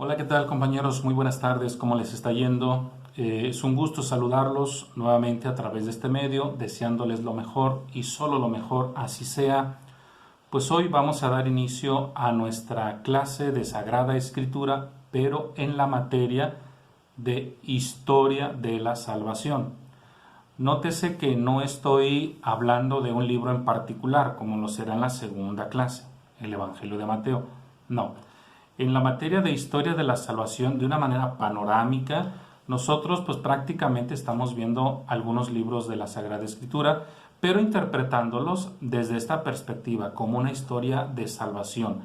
Hola, ¿qué tal compañeros? Muy buenas tardes, ¿cómo les está yendo? Es un gusto saludarlos nuevamente a través de este medio, deseándoles lo mejor y solo lo mejor, así sea. Pues hoy vamos a dar inicio a nuestra clase de Sagrada Escritura, pero en la materia de Historia de la Salvación. Nótese que no estoy hablando de un libro en particular, como lo será en la segunda clase, el Evangelio de Mateo. No. En la materia de historia de la salvación, de una manera panorámica, nosotros pues prácticamente estamos viendo algunos libros de la Sagrada Escritura, pero interpretándolos desde esta perspectiva, como una historia de salvación.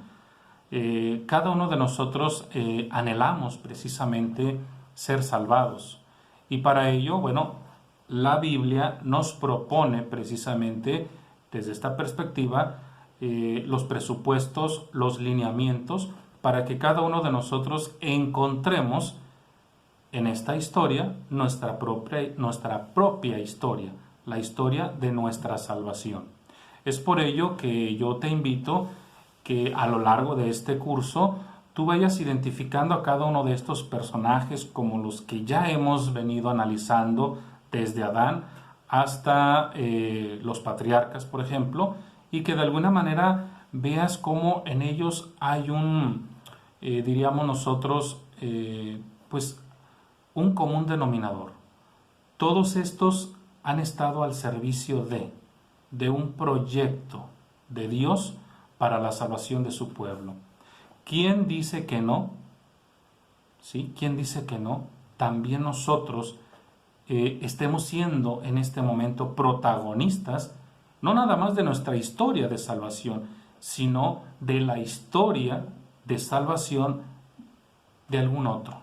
Cada uno de nosotros anhelamos precisamente ser salvados. Y para ello, bueno, la Biblia nos propone precisamente desde esta perspectiva los presupuestos, los lineamientos, para que cada uno de nosotros encontremos en esta historia nuestra propia historia, la historia de nuestra salvación. Es por ello que yo te invito que a lo largo de este curso tú vayas identificando a cada uno de estos personajes como los que ya hemos venido analizando desde Adán hasta los patriarcas, por ejemplo, y que de alguna manera veas cómo en ellos hay diríamos nosotros, pues un común denominador. Todos estos han estado al servicio de un proyecto de Dios para la salvación de su pueblo. ¿Quién dice que no? ¿Sí? ¿Quién dice que no? También nosotros estemos siendo en este momento protagonistas, no nada más de nuestra historia de salvación, sino de la historia de salvación de algún otro.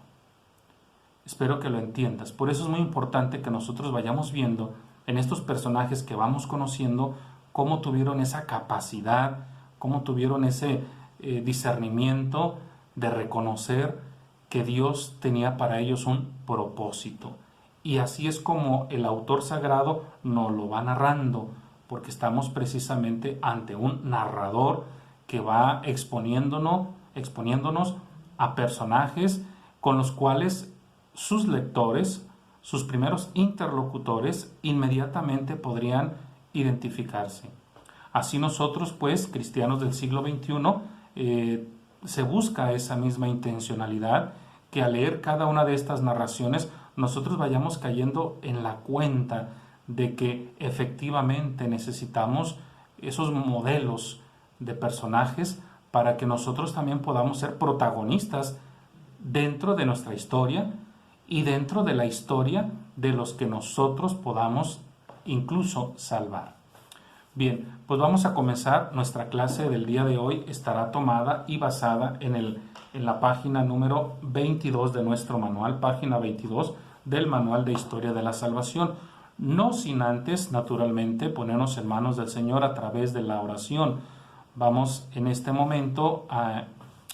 Espero que lo entiendas. Por eso es muy importante que nosotros vayamos viendo en estos personajes que vamos conociendo cómo tuvieron esa capacidad, cómo tuvieron ese discernimiento de reconocer que Dios tenía para ellos un propósito. Y así es como el autor sagrado nos lo va narrando, porque estamos precisamente ante un narrador que va exponiéndonos a personajes con los cuales sus lectores, sus primeros interlocutores, inmediatamente podrían identificarse. Así nosotros, pues, cristianos del siglo XXI, se busca esa misma intencionalidad, que al leer cada una de estas narraciones, nosotros vayamos cayendo en la cuenta de que efectivamente necesitamos esos modelos de personajes para que nosotros también podamos ser protagonistas dentro de nuestra historia y dentro de la historia de los que nosotros podamos incluso salvar. Bien, pues vamos a comenzar. Nuestra clase del día de hoy estará tomada y basada en la página número 22 de nuestro manual, página 22 del Manual de Historia de la Salvación. No sin antes, naturalmente, ponernos en manos del Señor a través de la oración. Vamos en este momento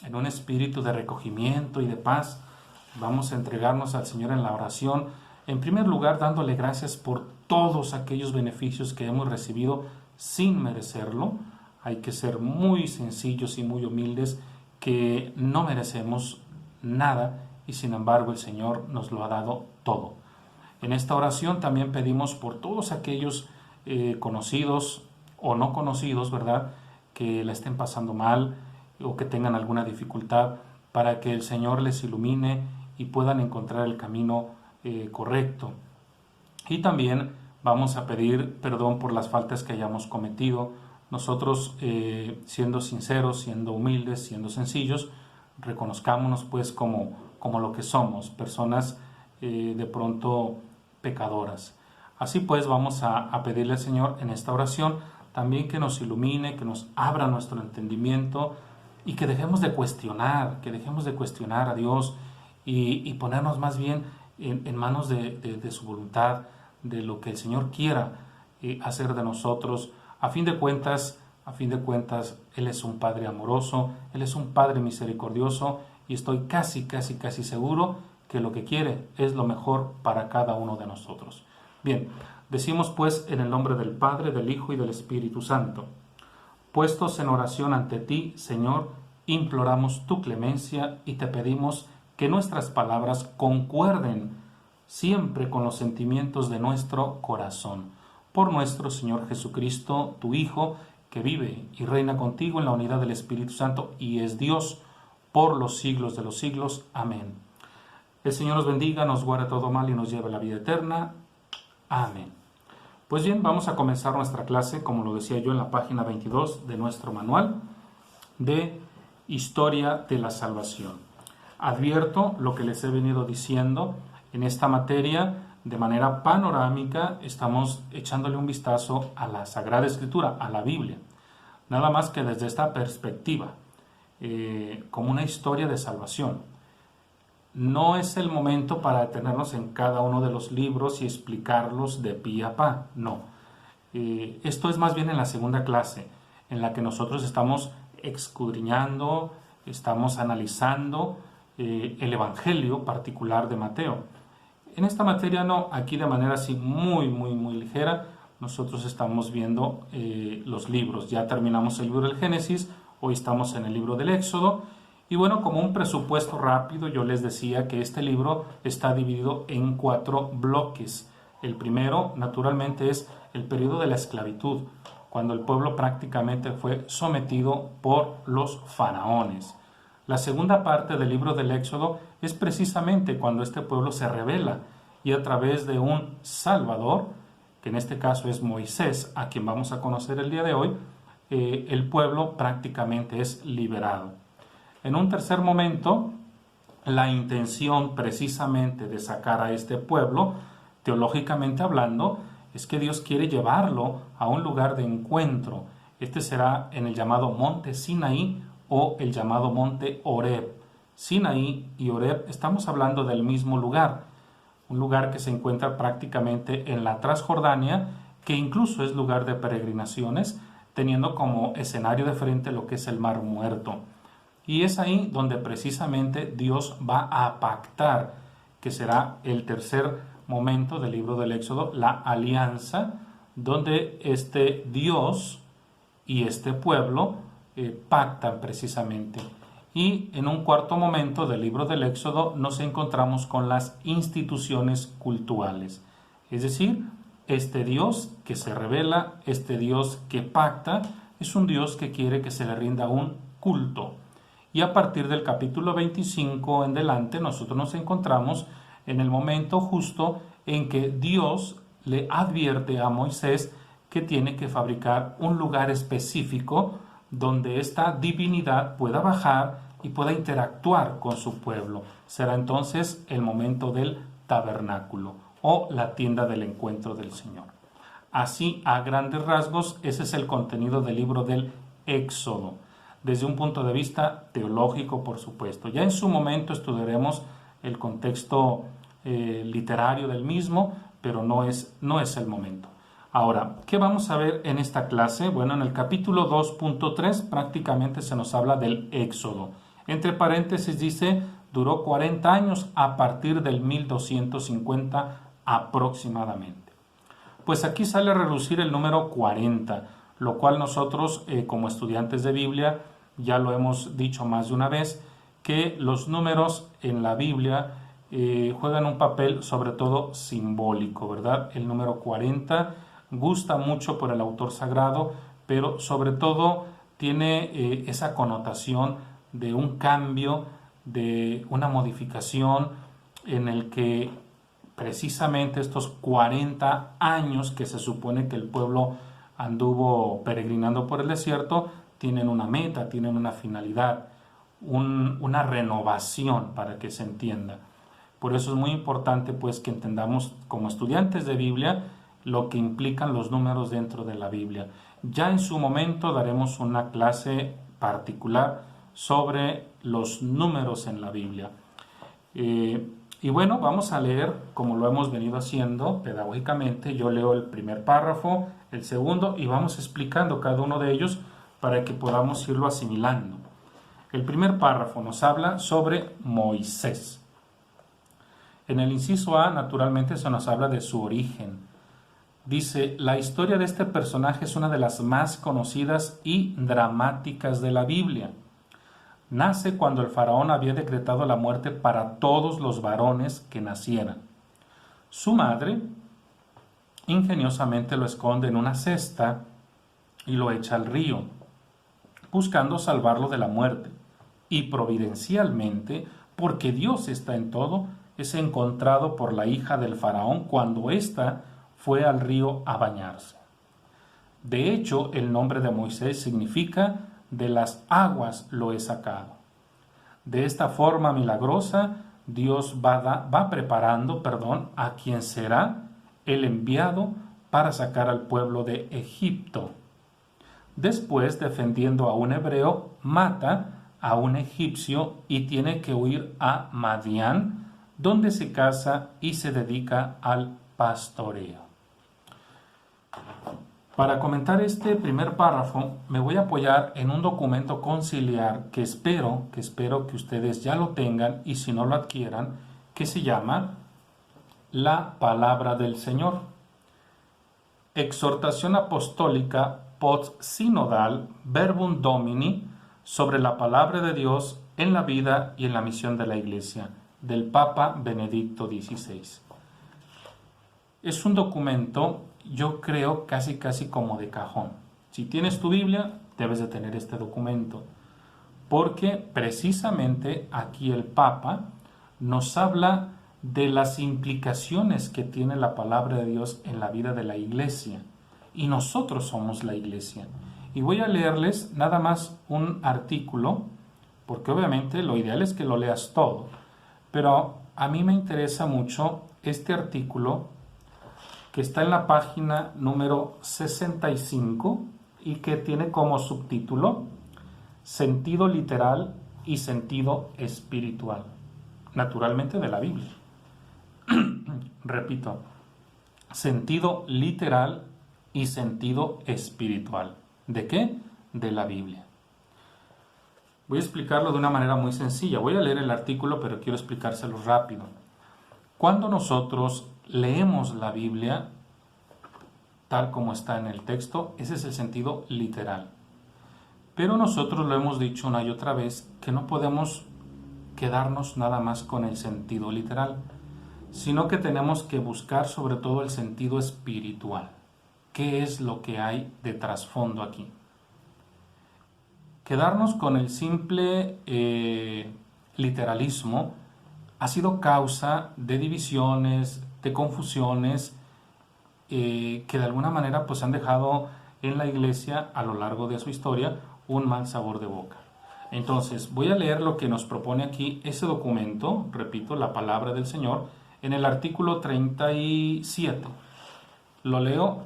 en un espíritu de recogimiento y de paz. Vamos a entregarnos al Señor en la oración. En primer lugar, dándole gracias por todos aquellos beneficios que hemos recibido sin merecerlo. Hay que ser muy sencillos y muy humildes, que no merecemos nada y sin embargo el Señor nos lo ha dado todo. En esta oración también pedimos por todos aquellos conocidos o no conocidos, ¿verdad?, que la estén pasando mal o que tengan alguna dificultad, para que el Señor les ilumine y puedan encontrar el camino correcto. Y también vamos a pedir perdón por las faltas que hayamos cometido. Nosotros, siendo sinceros, siendo humildes, siendo sencillos, reconozcámonos pues como lo que somos, personas de pronto pecadoras. Así pues vamos a pedirle al Señor en esta oración también que nos ilumine, que nos abra nuestro entendimiento y que dejemos de cuestionar, a Dios y ponernos más bien en manos de su voluntad, de lo que el Señor quiera hacer de nosotros. A fin de cuentas, Él es un Padre amoroso, Él es un Padre misericordioso, y estoy casi seguro que lo que quiere es lo mejor para cada uno de nosotros. Bien, decimos pues en el nombre del Padre, del Hijo y del Espíritu Santo. Puestos en oración ante ti, Señor, imploramos tu clemencia y te pedimos que nuestras palabras concuerden siempre con los sentimientos de nuestro corazón. Por nuestro Señor Jesucristo, tu Hijo, que vive y reina contigo en la unidad del Espíritu Santo y es Dios por los siglos de los siglos. Amén. El Señor nos bendiga, nos guarde todo mal y nos lleve a la vida eterna. Amén. Pues bien, vamos a comenzar nuestra clase, como lo decía yo, en la página 22 de nuestro manual de Historia de la Salvación. Advierto lo que les he venido diciendo en esta materia. De manera panorámica estamos echándole un vistazo a la Sagrada Escritura, a la Biblia, nada más que desde esta perspectiva, como una historia de salvación. No es el momento para detenernos en cada uno de los libros y explicarlos de pi a pa, no. Esto es más bien en la segunda clase, en la que nosotros estamos escudriñando, estamos analizando el Evangelio particular de Mateo. En esta materia no, aquí de manera así muy ligera, nosotros estamos viendo los libros. Ya terminamos el libro del Génesis, hoy estamos en el libro del Éxodo. Y bueno, como un presupuesto rápido, yo les decía que este libro está dividido en 4 bloques. El primero, naturalmente, es el periodo de la esclavitud, cuando el pueblo prácticamente fue sometido por los faraones. La segunda parte del libro del Éxodo es precisamente cuando este pueblo se rebela y a través de un Salvador, que en este caso es Moisés, a quien vamos a conocer el día de hoy, el pueblo prácticamente es liberado. En un tercer momento, la intención precisamente de sacar a este pueblo, teológicamente hablando, es que Dios quiere llevarlo a un lugar de encuentro. Este será en el llamado Monte Sinaí, o el llamado monte Horeb. Sinaí y Horeb, estamos hablando del mismo lugar, un lugar que se encuentra prácticamente en la Transjordania, que incluso es lugar de peregrinaciones, teniendo como escenario de frente lo que es el Mar Muerto. Y es ahí donde precisamente Dios va a pactar, que será el tercer momento del libro del Éxodo, la alianza, donde este Dios y este pueblo pactan precisamente. Y en un cuarto momento del libro del Éxodo nos encontramos con las instituciones cultuales, es decir, este Dios que se revela, este Dios que pacta, es un Dios que quiere que se le rinda un culto. Y a partir del capítulo 25 en delante nosotros nos encontramos en el momento justo en que Dios le advierte a Moisés que tiene que fabricar un lugar específico donde esta divinidad pueda bajar y pueda interactuar con su pueblo. Será entonces el momento del tabernáculo o la tienda del encuentro del Señor. Así, a grandes rasgos, ese es el contenido del libro del Éxodo, desde un punto de vista teológico, por supuesto. Ya en su momento estudiaremos el contexto literario del mismo, pero no es el momento. Ahora, ¿qué vamos a ver en esta clase? Bueno, en el capítulo 2.3 prácticamente se nos habla del Éxodo. Entre paréntesis dice, duró 40 años a partir del 1250 aproximadamente. Pues aquí sale a relucir el número 40, lo cual nosotros como estudiantes de Biblia ya lo hemos dicho más de una vez, que los números en la Biblia juegan un papel sobre todo simbólico, ¿verdad? El número 40 gusta mucho por el autor sagrado, pero sobre todo tiene esa connotación de un cambio, de una modificación en el que precisamente estos 40 años que se supone que el pueblo anduvo peregrinando por el desierto, tienen una meta, tienen una finalidad, una renovación, para que se entienda. Por eso es muy importante pues que entendamos como estudiantes de Biblia lo que implican los números dentro de la Biblia. Ya en su momento daremos una clase particular sobre los números en la Biblia. Y bueno, vamos a leer como lo hemos venido haciendo pedagógicamente. Yo leo el primer párrafo, el segundo, y vamos explicando cada uno de ellos para que podamos irlo asimilando. El primer párrafo nos habla sobre Moisés. En el inciso A, naturalmente, se nos habla de su origen. Dice, la historia de este personaje es una de las más conocidas y dramáticas de la Biblia. nace cuando el faraón había decretado la muerte para todos los varones que nacieran. Su madre ingeniosamente lo esconde en una cesta y lo echa al río, buscando salvarlo de la muerte. Y providencialmente, porque Dios está en todo, es encontrado por la hija del faraón cuando ésta fue al río a bañarse. De hecho, el nombre de Moisés significa de las aguas lo he sacado. De esta forma milagrosa, Dios va preparando, a quien será el enviado para sacar al pueblo de Egipto. Después, defendiendo a un hebreo, mata a un egipcio y tiene que huir a Madián, donde se casa y se dedica al pastoreo. Para comentar este primer párrafo, me voy a apoyar en un documento conciliar que espero que ustedes ya lo tengan y si no lo adquieran, que se llama La Palabra del Señor. Exhortación apostólica post-sinodal Verbum Domini sobre la palabra de Dios en la vida y en la misión de la Iglesia, del Papa Benedicto XVI. Es un documento, yo creo, casi como de cajón. Si tienes tu Biblia, debes de tener este documento, porque precisamente aquí el Papa nos habla de las implicaciones que tiene la palabra de Dios en la vida de la Iglesia. Y nosotros somos la Iglesia. Y voy a leerles nada más un artículo, porque obviamente lo ideal es que lo leas todo, pero a mí me interesa mucho este artículo que está en la página número 65 y que tiene como subtítulo Sentido literal y sentido espiritual, naturalmente de la Biblia. Repito, sentido literal y sentido espiritual. ¿De qué? De la Biblia. Voy a explicarlo de una manera muy sencilla. Voy a leer el artículo, pero quiero explicárselo rápido. Cuando nosotros leemos la Biblia, tal como está en el texto, ese es el sentido literal. Pero nosotros lo hemos dicho una y otra vez, que no podemos quedarnos nada más con el sentido literal, sino que tenemos que buscar sobre todo el sentido espiritual. ¿Qué es lo que hay de trasfondo aquí? Quedarnos con el simple literalismo ha sido causa de divisiones, de confusiones, que de alguna manera pues han dejado en la Iglesia a lo largo de su historia un mal sabor de boca. Entonces voy a leer lo que nos propone aquí ese documento, repito, la palabra del Señor, en el artículo 37. Lo leo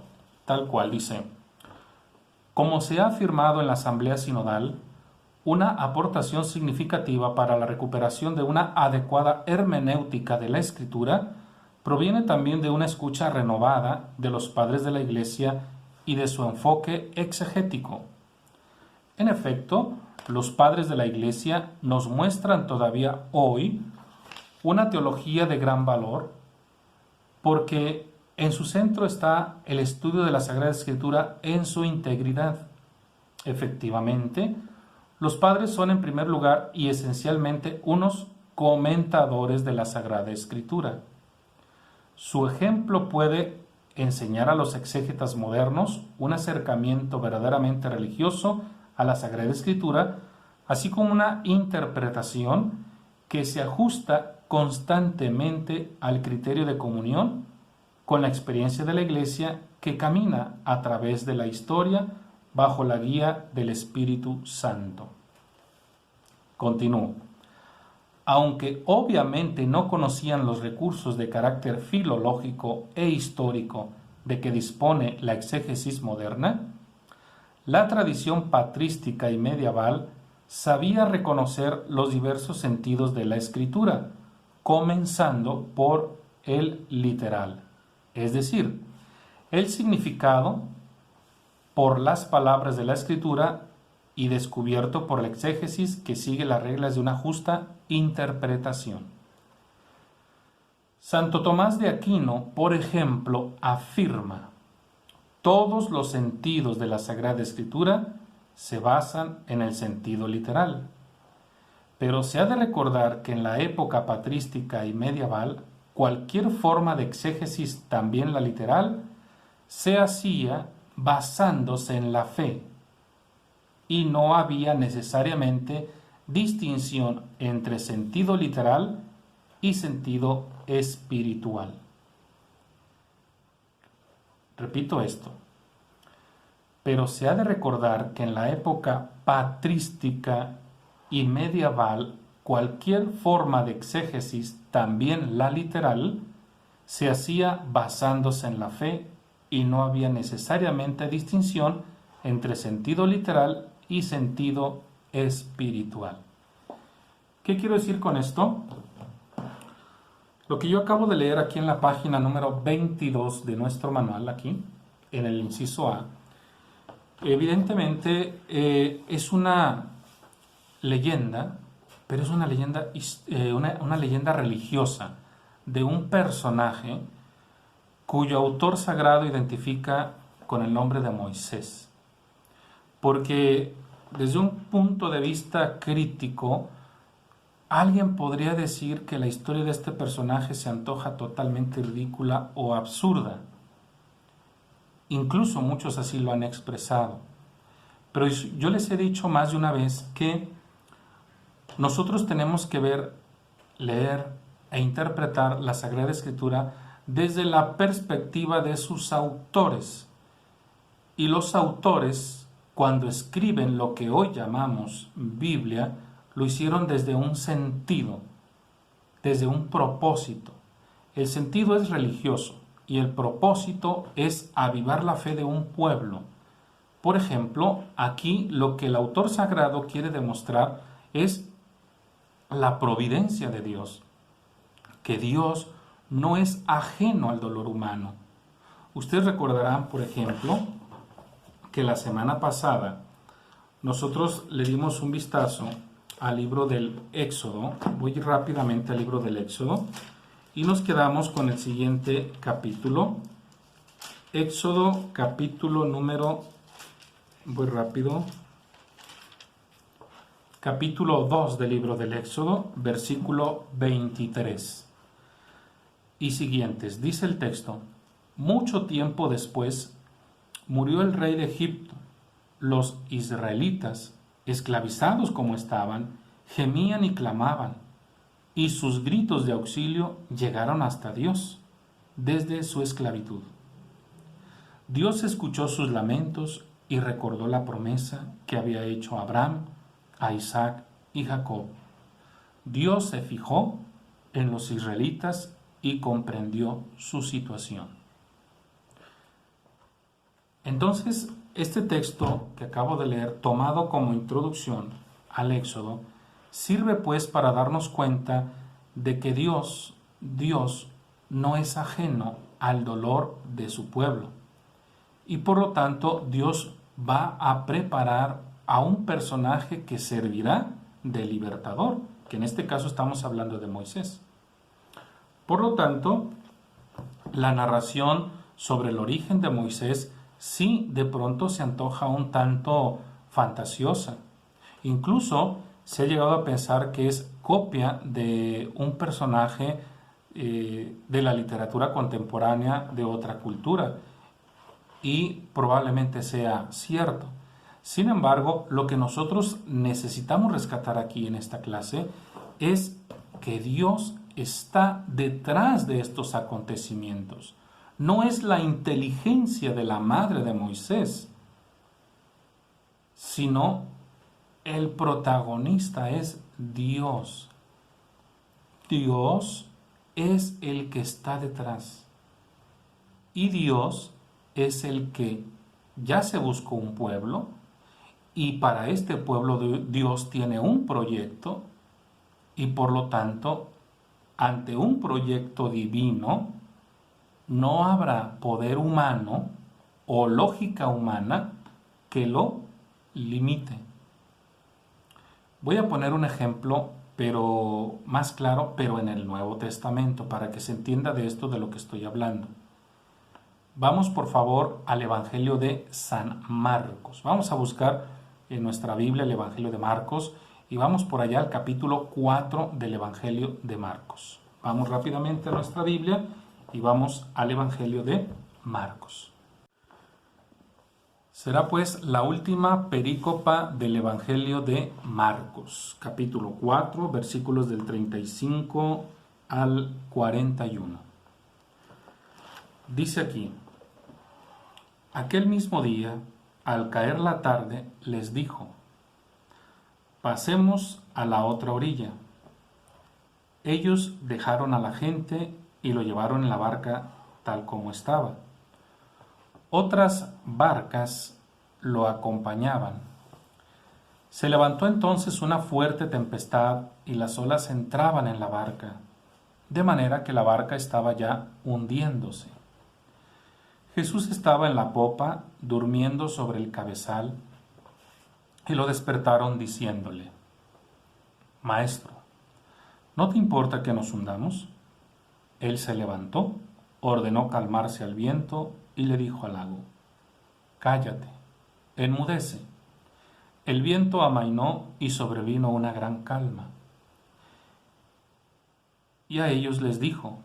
tal cual, dice: como se ha afirmado en la Asamblea Sinodal, una aportación significativa para la recuperación de una adecuada hermenéutica de la Escritura proviene también de una escucha renovada de los padres de la Iglesia y de su enfoque exegético. En efecto, los padres de la Iglesia nos muestran todavía hoy una teología de gran valor, porque en su centro está el estudio de la Sagrada Escritura en su integridad. Efectivamente, los padres son en primer lugar y esencialmente unos comentadores de la Sagrada Escritura. Su ejemplo puede enseñar a los exégetas modernos un acercamiento verdaderamente religioso a la Sagrada Escritura, así como una interpretación que se ajusta constantemente al criterio de comunión con la experiencia de la Iglesia que camina a través de la historia bajo la guía del Espíritu Santo. Continúo. Aunque obviamente no conocían los recursos de carácter filológico e histórico de que dispone la exégesis moderna, la tradición patrística y medieval sabía reconocer los diversos sentidos de la Escritura, comenzando por el literal, es decir, el significado por las palabras de la Escritura y descubierto por la exégesis que sigue las reglas de una justa interpretación. Santo Tomás de Aquino, por ejemplo, afirma: todos los sentidos de la Sagrada Escritura se basan en el sentido literal. Pero se ha de recordar que en la época patrística y medieval, cualquier forma de exégesis, también la literal, se hacía basándose en la fe, y no había necesariamente distinción entre sentido literal y sentido espiritual. Repito esto, pero se ha de recordar que en la época patrística y medieval, cualquier forma de exégesis, también la literal, se hacía basándose en la fe y no había necesariamente distinción entre sentido literal y sentido espiritual. ¿Qué quiero decir con esto? Lo que yo acabo de leer aquí en la página número 22 de nuestro manual, aquí, en el inciso A, evidentemente es una leyenda, pero es una leyenda, una leyenda religiosa de un personaje cuyo autor sagrado identifica con el nombre de Moisés. Porque desde un punto de vista crítico, alguien podría decir que la historia de este personaje se antoja totalmente ridícula o absurda. Incluso muchos así lo han expresado. Pero yo les he dicho más de una vez que nosotros tenemos que ver, leer e interpretar la Sagrada Escritura desde la perspectiva de sus autores. Y los autores, cuando escriben lo que hoy llamamos Biblia, lo hicieron desde un sentido, desde un propósito. El sentido es religioso y el propósito es avivar la fe de un pueblo. Por ejemplo, aquí lo que el autor sagrado quiere demostrar es la providencia de Dios, que Dios no es ajeno al dolor humano. Ustedes recordarán, por ejemplo, que la semana pasada nosotros le dimos un vistazo al libro del Éxodo. Voy rápidamente al libro del Éxodo y nos quedamos con el siguiente capítulo. Éxodo capítulo número, voy rápido, capítulo 2 del libro del Éxodo, versículo 23 y siguientes. Dice el texto: mucho tiempo después murió el rey de Egipto. Los israelitas, esclavizados como estaban, gemían y clamaban, y sus gritos de auxilio llegaron hasta Dios desde su esclavitud. Dios escuchó sus lamentos y recordó la promesa que había hecho a Abraham, a Isaac y Jacob. Dios se fijó en los israelitas y comprendió su situación. Entonces, este texto que acabo de leer, tomado como introducción al Éxodo, sirve pues para darnos cuenta de que Dios no es ajeno al dolor de su pueblo. Y por lo tanto, Dios va a preparar a un personaje que servirá de libertador, que en este caso estamos hablando de Moisés. Por lo tanto, la narración sobre el origen de Moisés sí de pronto se antoja un tanto fantasiosa. Incluso se ha llegado a pensar que es copia de un personaje de la literatura contemporánea de otra cultura, y probablemente sea cierto. Sin embargo, lo que nosotros necesitamos rescatar aquí en esta clase es que Dios está detrás de estos acontecimientos. No es la inteligencia de la madre de Moisés, sino el protagonista es Dios. Dios es el que está detrás. Y Dios es el que ya se buscó un pueblo, y para este pueblo Dios tiene un proyecto, y por lo tanto, ante un proyecto divino, no habrá poder humano o lógica humana que lo limite. Voy a poner un ejemplo, pero más claro, pero en el Nuevo Testamento, para que se entienda de esto de lo que estoy hablando. Vamos por favor al Evangelio de San Marcos. Vamos a buscar en nuestra Biblia el Evangelio de Marcos y vamos por allá al capítulo 4 del Evangelio de Marcos. Vamos rápidamente a nuestra Biblia y vamos al Evangelio de Marcos. Será pues la última perícopa del Evangelio de Marcos, capítulo 4, versículos del 35 al 41. Dice aquí: aquel mismo día, al caer la tarde, les dijo: pasemos a la otra orilla. Ellos dejaron a la gente y lo llevaron en la barca tal como estaba. Otras barcas lo acompañaban. Se levantó entonces una fuerte tempestad y las olas entraban en la barca, de manera que la barca estaba ya hundiéndose. Jesús estaba en la popa, durmiendo sobre el cabezal, y lo despertaron diciéndole: Maestro, ¿no te importa que nos hundamos? Él se levantó, ordenó calmarse al viento y le dijo al lago: cállate, enmudece. El viento amainó y sobrevino una gran calma. Y a ellos les dijo: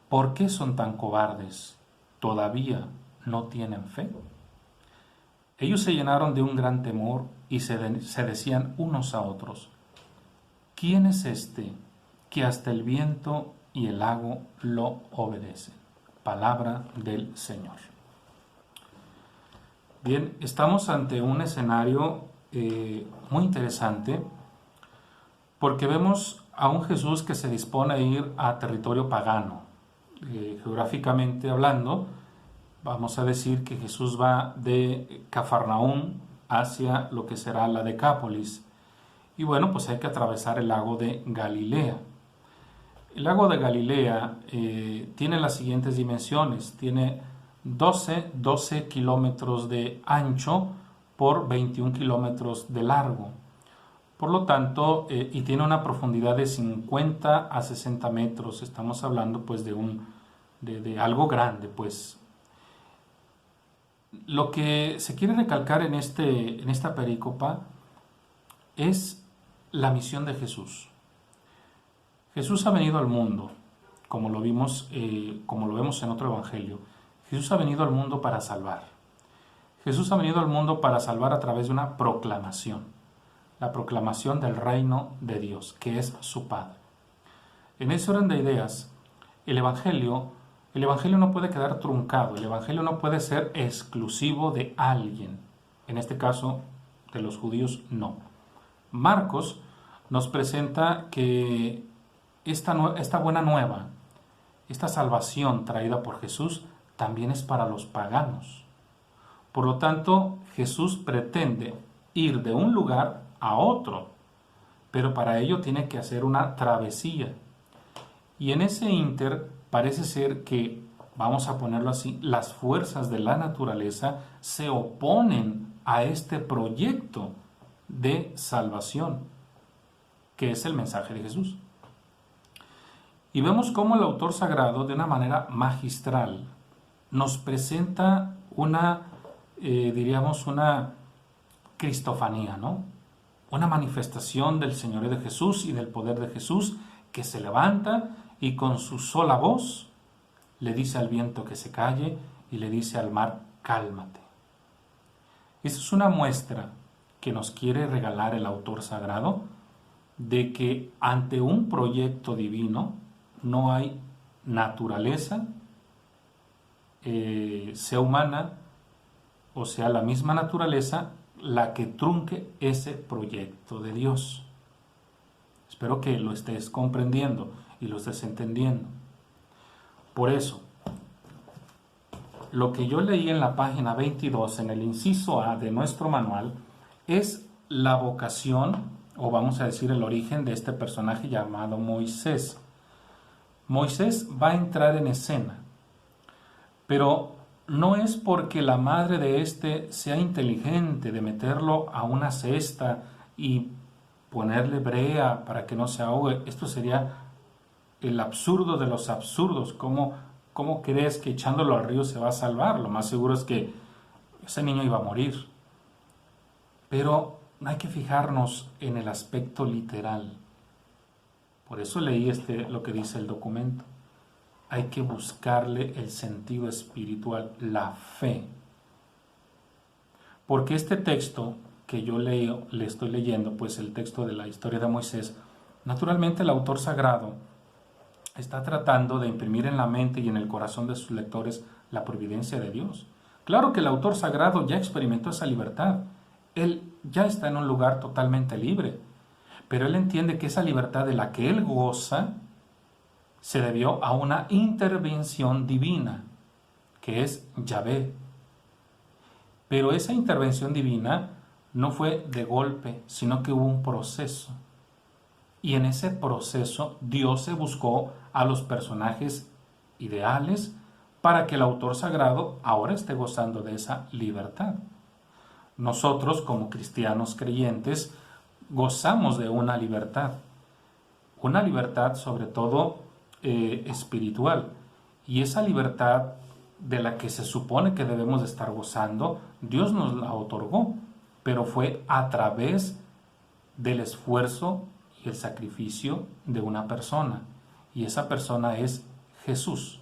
¿por qué son tan cobardes? ¿Todavía no tienen fe? Ellos se llenaron de un gran temor y se decían unos a otros: ¿quién es este que hasta el viento y el lago lo obedecen? Palabra del Señor. Bien, estamos ante un escenario muy interesante, porque vemos a un Jesús que se dispone a ir a territorio pagano. Geográficamente hablando, vamos a decir que Jesús va de Cafarnaúm hacia lo que será la Decápolis. Y bueno, pues hay que atravesar el lago de Galilea. El lago de Galilea tiene las siguientes dimensiones. Tiene 12 kilómetros de ancho por 21 kilómetros de largo. Por lo tanto, y tiene una profundidad de 50 a 60 metros. Estamos hablando pues de algo grande, pues. Lo que se quiere recalcar en esta perícopa es la misión de Jesús. Jesús ha venido al mundo, como lo vemos en otro evangelio. Jesús ha venido al mundo para salvar. Jesús ha venido al mundo para salvar a través de una proclamación, la proclamación del reino de Dios, que es su Padre. En ese orden de ideas, el evangelio no puede quedar truncado, el evangelio no puede ser exclusivo de alguien, en este caso de los judíos no. Marcos nos presenta que esta buena nueva, esta salvación traída por Jesús, también es para los paganos. Por lo tanto, Jesús pretende ir de un lugar a otro, pero para ello tiene que hacer una travesía. Y en ese ínter parece ser que, vamos a ponerlo así, las fuerzas de la naturaleza se oponen a este proyecto de salvación, que es el mensaje de Jesús. Y vemos cómo el autor sagrado, de una manera magistral, nos presenta una cristofanía, ¿no? Una manifestación del Señor de Jesús y del poder de Jesús, que se levanta y con su sola voz le dice al viento que se calle y le dice al mar: cálmate. Esta es una muestra que nos quiere regalar el autor sagrado de que ante un proyecto divino no hay naturaleza, sea humana o sea la misma naturaleza, la que trunque ese proyecto de Dios. Espero que lo estés comprendiendo y lo estés entendiendo. Por eso, lo que yo leí en la página 22, en el inciso A de nuestro manual, es la vocación, o vamos a decir el origen de este personaje llamado Moisés. Moisés va a entrar en escena, pero no es porque la madre de este sea inteligente de meterlo a una cesta y ponerle brea para que no se ahogue. Esto sería el absurdo de los absurdos. ¿Cómo crees que echándolo al río se va a salvar? Lo más seguro es que ese niño iba a morir. Pero no hay que fijarnos en el aspecto literal. Por eso leí lo que dice el documento. Hay que buscarle el sentido espiritual, la fe. Porque este texto que yo le estoy leyendo, pues el texto de la historia de Moisés, naturalmente el autor sagrado está tratando de imprimir en la mente y en el corazón de sus lectores la providencia de Dios. Claro que el autor sagrado ya experimentó esa libertad. Él ya está en un lugar totalmente libre, pero él entiende que esa libertad de la que él goza se debió a una intervención divina, que es Yahvé. Pero esa intervención divina no fue de golpe, sino que hubo un proceso. Y en ese proceso Dios se buscó a los personajes ideales para que el autor sagrado ahora esté gozando de esa libertad. Nosotros, como cristianos creyentes, gozamos de una libertad sobre todo espiritual. Y esa libertad de la que se supone que debemos de estar gozando, Dios nos la otorgó, pero fue a través del esfuerzo y el sacrificio de una persona, y esa persona es Jesús.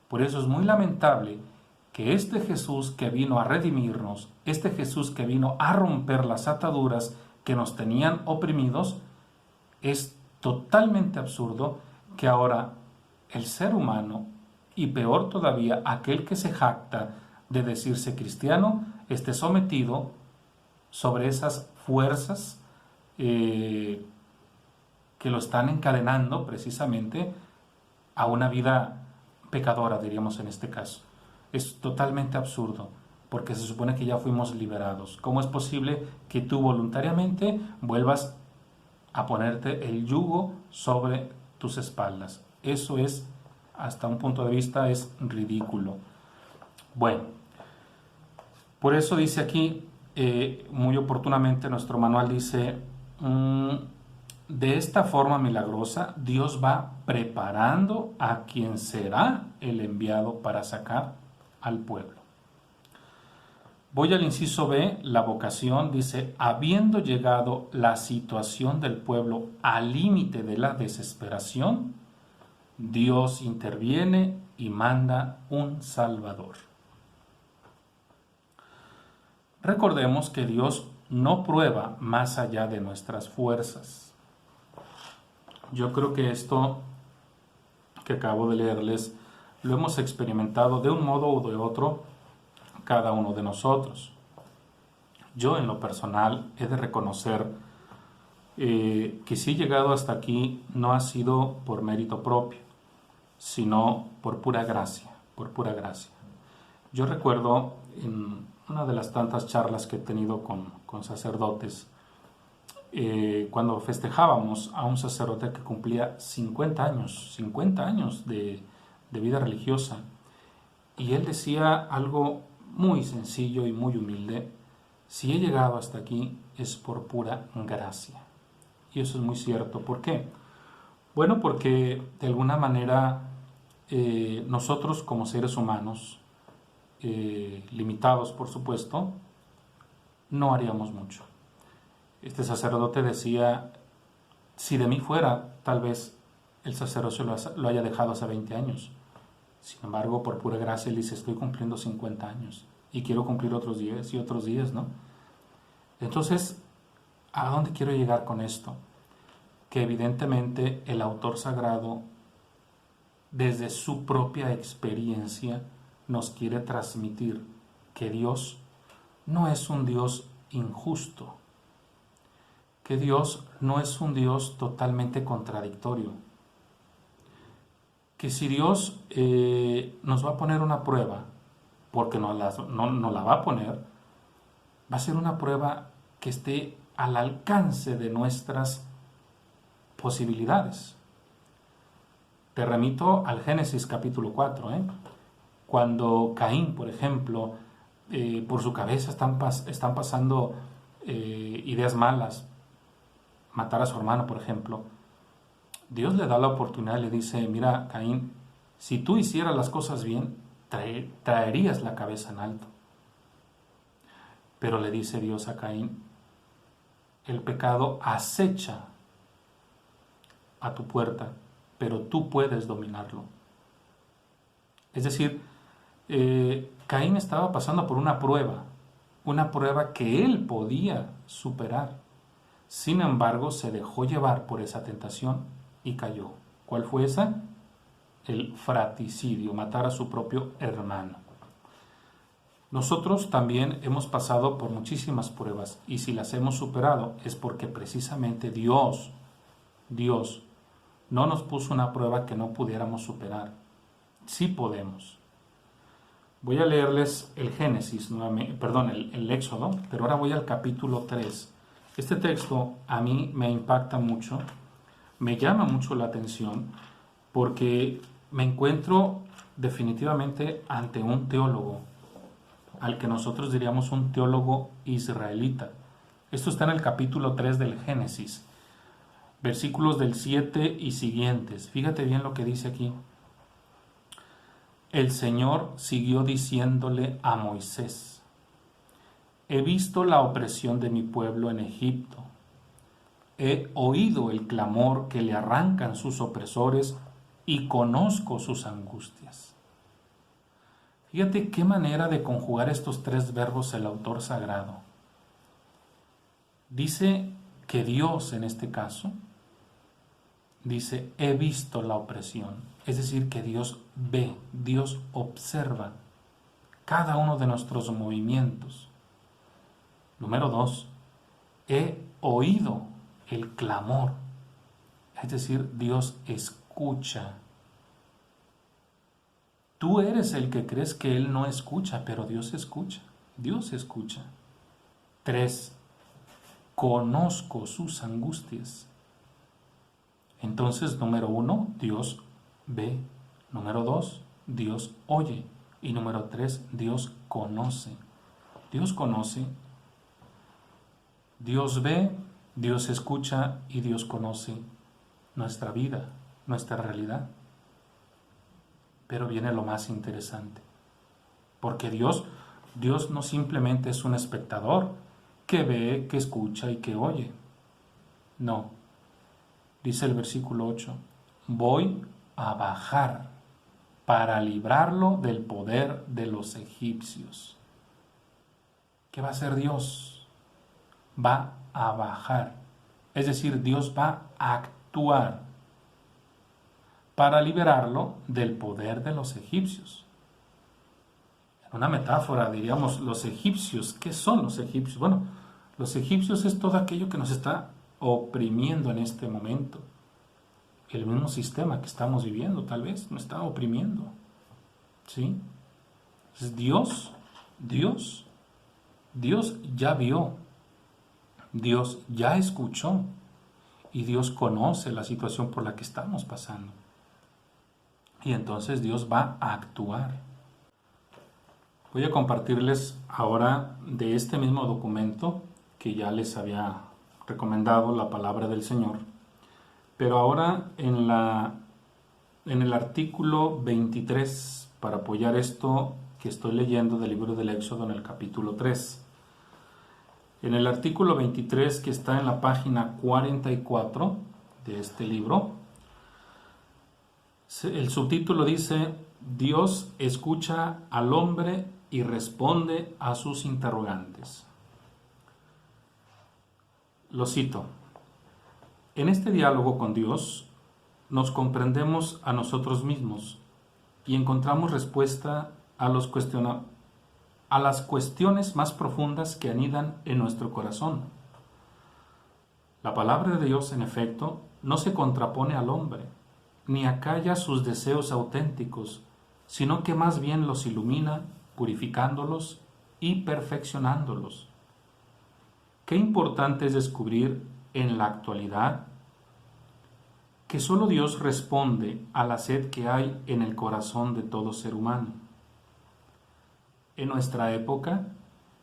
Por eso es muy lamentable que este Jesús que vino a redimirnos, este Jesús que vino a romper las ataduras que nos tenían oprimidos, es totalmente absurdo que ahora el ser humano, y peor todavía aquel que se jacta de decirse cristiano, esté sometido sobre esas fuerzas que lo están encadenando precisamente a una vida pecadora, diríamos en este caso. Es totalmente absurdo, porque se supone que ya fuimos liberados. ¿Cómo es posible que tú voluntariamente vuelvas a ponerte el yugo sobre tus espaldas? Eso es, hasta un punto de vista, es ridículo. Bueno, por eso dice aquí, muy oportunamente nuestro manual dice, de esta forma milagrosa, Dios va preparando a quien será el enviado para sacar al pueblo. Voy al inciso B, la vocación, dice, habiendo llegado la situación del pueblo al límite de la desesperación, Dios interviene y manda un Salvador. Recordemos que Dios no prueba más allá de nuestras fuerzas. Yo creo que esto que acabo de leerles lo hemos experimentado de un modo o de otro cada uno de nosotros. Yo en lo personal he de reconocer que si he llegado hasta aquí no ha sido por mérito propio, sino por pura gracia, por pura gracia. Yo recuerdo en una de las tantas charlas que he tenido con sacerdotes, cuando festejábamos a un sacerdote que cumplía 50 años de vida religiosa, y él decía algo muy sencillo y muy humilde: si he llegado hasta aquí es por pura gracia. Y eso es muy cierto. ¿Por qué? Bueno, porque de alguna manera nosotros como seres humanos, limitados por supuesto, no haríamos mucho. Este sacerdote decía, si de mí fuera, tal vez el sacerdocio lo haya dejado hace 20 años. Sin embargo, por pura gracia, él dice, estoy cumpliendo 50 años y quiero cumplir otros 10 y otros 10, ¿no? Entonces, ¿a dónde quiero llegar con esto? Que evidentemente el autor sagrado, desde su propia experiencia, nos quiere transmitir que Dios no es un Dios injusto, que Dios no es un Dios totalmente contradictorio, que si Dios nos va a poner una prueba, porque no la va a poner, va a ser una prueba que esté al alcance de nuestras posibilidades. Te remito al Génesis capítulo 4, cuando Caín, por ejemplo, por su cabeza están pasando ideas malas, matar a su hermano, por ejemplo. Dios le da la oportunidad y le dice, mira, Caín, si tú hicieras las cosas bien, traerías la cabeza en alto. Pero le dice Dios a Caín, el pecado acecha a tu puerta, pero tú puedes dominarlo. Es decir, Caín estaba pasando por una prueba que él podía superar. Sin embargo, se dejó llevar por esa tentación y cayó. ¿Cuál fue esa? El fratricidio, matar a su propio hermano. Nosotros también hemos pasado por muchísimas pruebas y si las hemos superado es porque precisamente Dios no nos puso una prueba que no pudiéramos superar. Sí podemos. Voy a leerles el Génesis, el Éxodo, pero ahora voy al capítulo 3. Este texto a mí me impacta mucho, me llama mucho la atención, porque me encuentro definitivamente ante un teólogo, al que nosotros diríamos un teólogo israelita. Esto está en el capítulo 3 del Génesis, versículos del 7 y siguientes. Fíjate bien lo que dice aquí. El Señor siguió diciéndole a Moisés: he visto la opresión de mi pueblo en Egipto. He oído el clamor que le arrancan sus opresores y conozco sus angustias. Fíjate qué manera de conjugar estos tres verbos el autor sagrado. Dice que Dios, en este caso, dice, he visto la opresión. Es decir, que Dios ve, Dios observa cada uno de nuestros movimientos. Número 2, he oído el clamor. Es decir, Dios escucha. Tú eres el que crees que Él no escucha, pero Dios escucha. Dios escucha. 3, conozco sus angustias. Entonces, número 1, Dios ve. Número 2, Dios oye. Y número 3, Dios conoce. Dios conoce, Dios ve, Dios escucha y Dios conoce nuestra vida, nuestra realidad. Pero viene lo más interesante, porque Dios no simplemente es un espectador que ve, que escucha y que oye. No, dice el versículo 8, voy a bajar para librarlo del poder de los egipcios. ¿Qué va a hacer Dios? Va a bajar, es decir, Dios va a actuar para liberarlo del poder de los egipcios. En una metáfora diríamos, los egipcios, ¿qué son los egipcios? Bueno, los egipcios es todo aquello que nos está oprimiendo en este momento. El mismo sistema que estamos viviendo tal vez nos está oprimiendo. ¿Sí? Entonces Dios ya vio, Dios ya escuchó y Dios conoce la situación por la que estamos pasando. Y entonces Dios va a actuar. Voy a compartirles ahora de este mismo documento que ya les había recomendado, la palabra del Señor. Pero ahora en el artículo 23, para apoyar esto que estoy leyendo del libro del Éxodo en el capítulo 3. En el artículo 23, que está en la página 44 de este libro, el subtítulo dice, Dios escucha al hombre y responde a sus interrogantes. Lo cito. En este diálogo con Dios nos comprendemos a nosotros mismos y encontramos respuesta a las cuestiones más profundas que anidan en nuestro corazón. La palabra de Dios, en efecto, no se contrapone al hombre, ni acalla sus deseos auténticos, sino que más bien los ilumina, purificándolos y perfeccionándolos. Qué importante es descubrir en la actualidad que solo Dios responde a la sed que hay en el corazón de todo ser humano. En nuestra época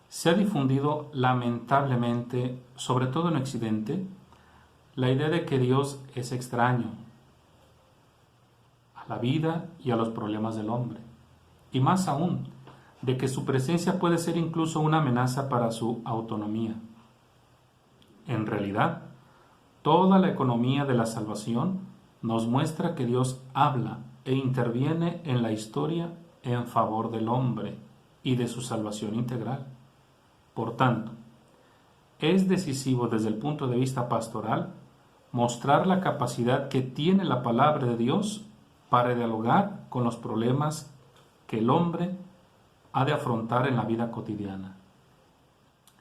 se ha difundido lamentablemente, sobre todo en Occidente, la idea de que Dios es extraño a la vida y a los problemas del hombre. Y más aún, de que su presencia puede ser incluso una amenaza para su autonomía. En realidad, toda la economía de la salvación nos muestra que Dios habla e interviene en la historia en favor del hombre y de su salvación integral. Por tanto, es decisivo desde el punto de vista pastoral mostrar la capacidad que tiene la palabra de Dios para dialogar con los problemas que el hombre ha de afrontar en la vida cotidiana.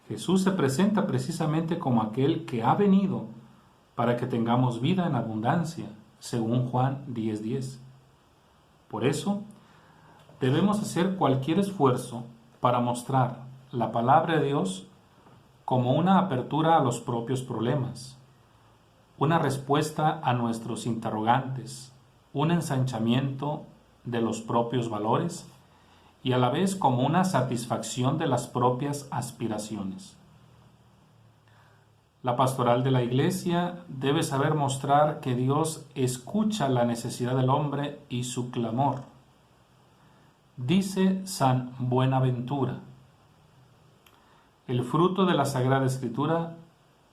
Jesús se presenta precisamente como aquel que ha venido para que tengamos vida en abundancia, según Juan 10:10. Por eso, debemos hacer cualquier esfuerzo para mostrar la palabra de Dios como una apertura a los propios problemas, una respuesta a nuestros interrogantes, un ensanchamiento de los propios valores y a la vez como una satisfacción de las propias aspiraciones. La pastoral de la Iglesia debe saber mostrar que Dios escucha la necesidad del hombre y su clamor. Dice San Buenaventura: el fruto de la Sagrada Escritura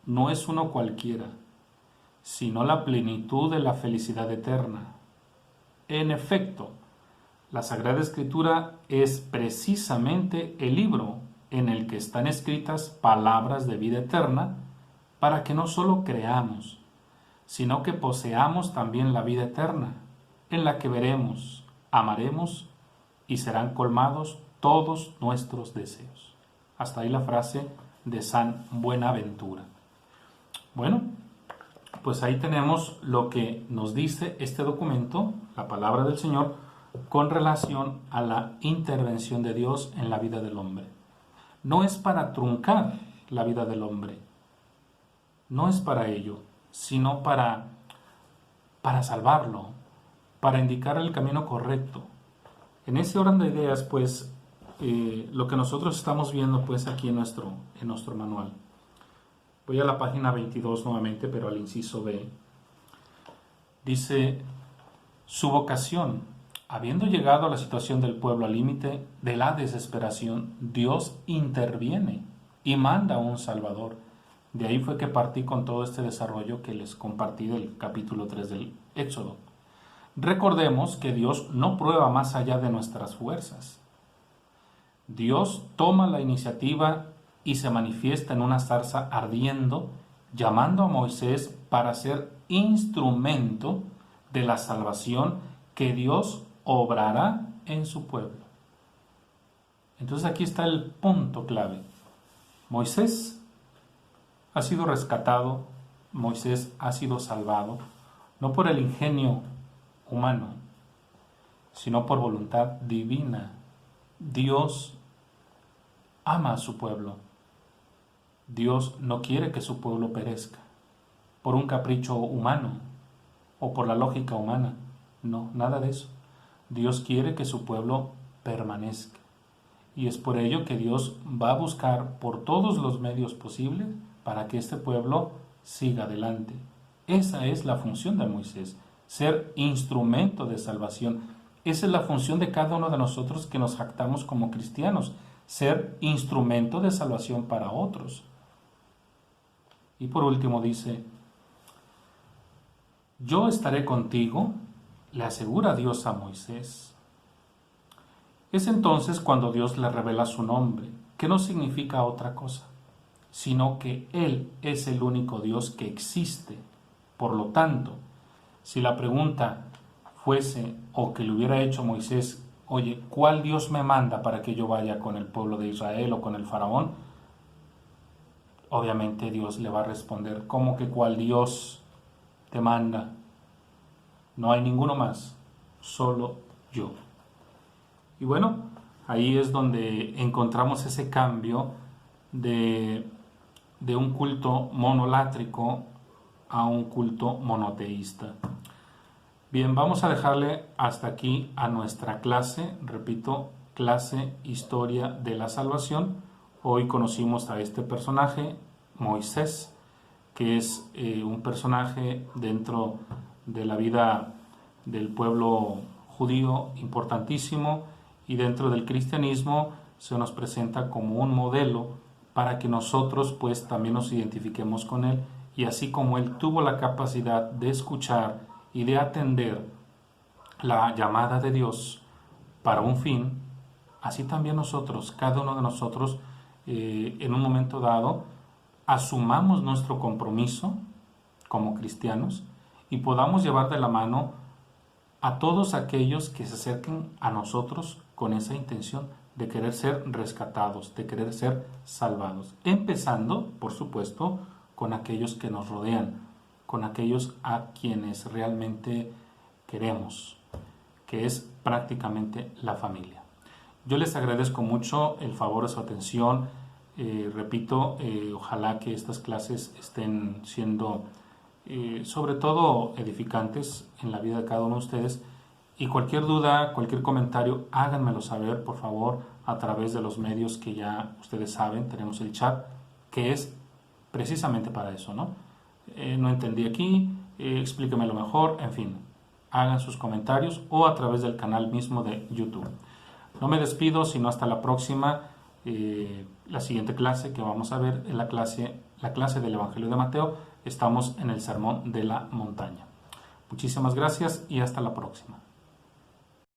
no es uno cualquiera, sino la plenitud de la felicidad eterna. En efecto, la Sagrada Escritura es precisamente el libro en el que están escritas palabras de vida eterna para que no solo creamos, sino que poseamos también la vida eterna, en la que veremos, amaremos y serán colmados todos nuestros deseos. Hasta ahí la frase de San Buenaventura. Bueno, pues ahí tenemos lo que nos dice este documento, la palabra del Señor, con relación a la intervención de Dios en la vida del hombre. No es para truncar la vida del hombre, no es para ello, sino para salvarlo, para indicar el camino correcto. En ese orden de ideas, pues, lo que nosotros estamos viendo, pues, aquí en nuestro manual. Voy a la página 22 nuevamente, pero al inciso B. Dice: su vocación, habiendo llegado a la situación del pueblo al límite de la desesperación, Dios interviene y manda a un Salvador. De ahí fue que partí con todo este desarrollo que les compartí del capítulo 3 del Éxodo. Recordemos que Dios no prueba más allá de nuestras fuerzas. Dios toma la iniciativa y se manifiesta en una zarza ardiendo, llamando a Moisés para ser instrumento de la salvación que Dios obrará en su pueblo. Entonces aquí está el punto clave. Moisés ha sido rescatado, Moisés ha sido salvado, no por el ingenio humano, sino por voluntad divina. Dios ama a su pueblo. Dios no quiere que su pueblo perezca por un capricho humano o por la lógica humana. No, nada de eso. Dios quiere que su pueblo permanezca. Y es por ello que Dios va a buscar por todos los medios posibles para que este pueblo siga adelante. Esa es la función de Moisés, ser instrumento de salvación. Esa es la función de cada uno de nosotros que nos jactamos como cristianos, ser instrumento de salvación para otros. Y por último dice: yo estaré contigo, le asegura Dios a Moisés. Es entonces cuando Dios le revela su nombre, que no significa otra cosa, sino que Él es el único Dios que existe. Por lo tanto, si la pregunta fuese, o que le hubiera hecho Moisés, oye, ¿cuál Dios me manda para que yo vaya con el pueblo de Israel o con el faraón? Obviamente Dios le va a responder, ¿cómo que cuál Dios te manda? No hay ninguno más, solo yo. Y bueno, ahí es donde encontramos ese cambio de un culto monolátrico a un culto monoteísta. Bien, vamos a dejarle hasta aquí a nuestra clase, repito, clase Historia de la Salvación. Hoy conocimos a este personaje, Moisés, que es un personaje dentro de la vida del pueblo judío importantísimo y dentro del cristianismo se nos presenta como un modelo para que nosotros pues también nos identifiquemos con él, y así como él tuvo la capacidad de escuchar y de atender la llamada de Dios para un fin, así también nosotros, cada uno de nosotros, en un momento dado, asumamos nuestro compromiso como cristianos y podamos llevar de la mano a todos aquellos que se acerquen a nosotros con esa intención de querer ser rescatados, de querer ser salvados. Empezando, por supuesto, con aquellos que nos rodean, con aquellos a quienes realmente queremos, que es prácticamente la familia. Yo les agradezco mucho el favor de su atención. Repito, ojalá que estas clases estén siendo sobre todo edificantes en la vida de cada uno de ustedes, y cualquier duda, cualquier comentario, háganmelo saber, por favor, a través de los medios que ya ustedes saben. Tenemos el chat, que es precisamente para eso, ¿no? No entendí aquí, explíquemelo mejor, en fin, hagan sus comentarios o a través del canal mismo de YouTube. No me despido, sino hasta la próxima. La siguiente clase que vamos a ver es la clase del Evangelio de Mateo. Estamos en el Sermón de la Montaña. Muchísimas gracias y hasta la próxima.